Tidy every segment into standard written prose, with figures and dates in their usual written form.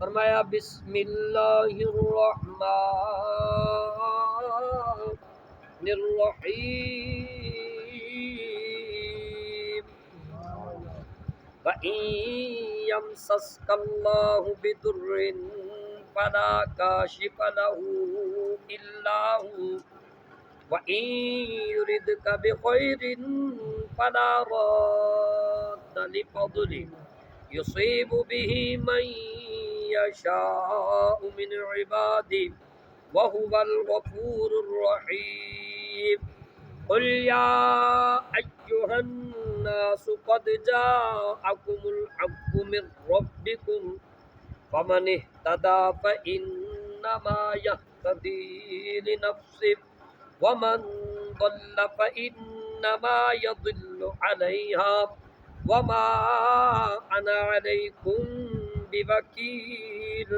فرمایا بسم اللہ الرحمن الرحیم وَإِن يَمْسَسْكَ اللَّهُ بِضُرٍّ فَلَا كَاشِفَ لَهُ إِلَّا هُوَ وَإِن يُرِدْكَ بِخَيْرٍ فَلَا رَادَّ لِفَضْلِهِ يُصِيبُ بِهِ مَن يَشَاءُ مِنْ عِبَادِهِ وَهُوَ الْغَفُورُ الرَّحِيمُ قُلْ يَا أَيُّهَا النَّاسُ قَدْ جَاءَكُمُ الْحَقُّ مِنْ رَبِّكُمْ فَمَنِ اهْتَدَىٰ فَإِنَّمَا يَهْتَدِي لِنَفْسِهِ وَمَنْ ضَلَّ فَإِنَّمَا يَضِلُّ عَلَيْهَا وَمَا أَنَا عَلَيْكُمْ بِوَكِيلٍ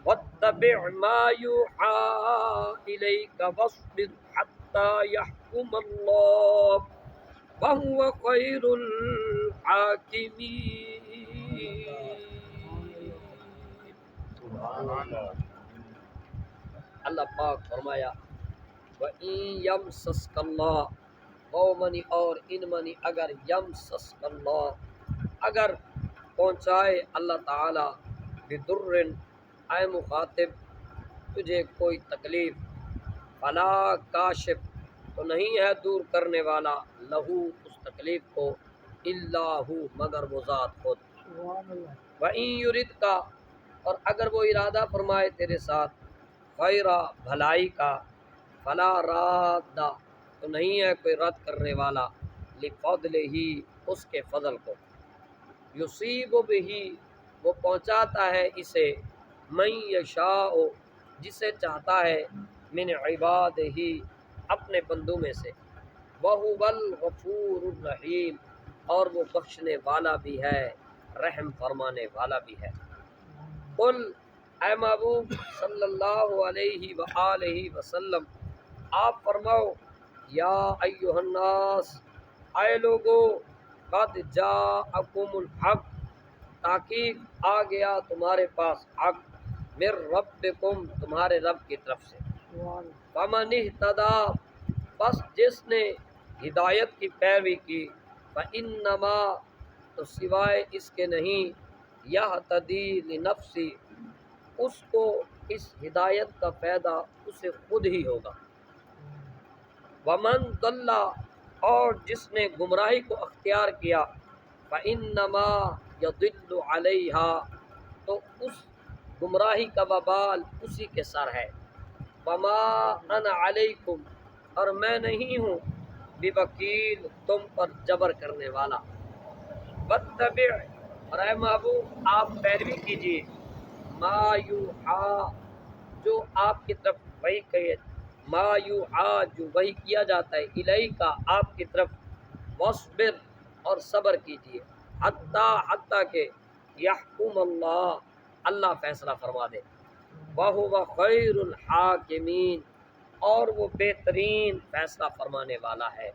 وَاتَّبِعْ مَا يُوحَىٰ إِلَيْكَ وَاصْبِرْ حَتَّىٰ يَحْكُمَ اللَّهُ وَهُوَ خَيْرُ الْحَاكِمِينَ۔ اللہ پاک فرمایا وَإِن يَمْسَسْكَ اللَّهُ قومنی اور ان منی اگر یمسسک اللہ اگر پہنچائے اللہ تعالی بدرن اے مخاطب تجھے کوئی تکلیف فلا کاشف تو نہیں ہے دور کرنے والا لہو اس تکلیف کو الا ہو مگر وہ ذات خود وَإِن يُرِدْكَ اور اگر وہ ارادہ فرمائے تیرے ساتھ خیرہ بھلائی کا فلا راد تو نہیں ہے کوئی رد کرنے والا لفضلہ اس کے فضل کو یصیب بہ وہ پہنچاتا ہے اسے من یشاء جسے چاہتا ہے من عبادہ اپنے بندوں میں سے وَهُوَ الْغَفُورُ الرَّحِيمُ اور وہ بخشنے والا بھی ہے رحم فرمانے والا بھی ہے۔ قل اے محبوب صلی اللہ علیہ وآلہ وسلم آپ فرماؤ یا ایھا الناس اے لوگو قد جاءکم الحق تحقیق آ گیا تمہارے پاس حق من ربکم تمہارے رب کی طرف سے فمن اہتدی بس جس نے ہدایت کی پیروی کی فانما تو سوائے اس کے نہیں یہتدی لنفسی اس کو اس ہدایت کا فائدہ اسے خود ہی ہوگا ومن ضل اور جس نے گمراہی کو اختیار کیا فانما یضل علیہا تو اس گمراہی کا وبال اسی کے سر ہے وما انا علیکم اور میں نہیں ہوں بوکیل تم پر جبر کرنے والا واتبع اور اے محبوب آپ پیروی کیجیے ما یوحیٰ جو آپ کی طرف وحی کہے ما یوحیٰ جو وحی کیا جاتا ہے الیکا آپ کی طرف واصبر اور صبر کیجیے حتیٰ کہ یحکم اللہ اللہ فیصلہ فرما دے وَهُوَ خَيْرُ الْحَاكِمِينَ اور وہ بہترین فیصلہ فرمانے والا ہے۔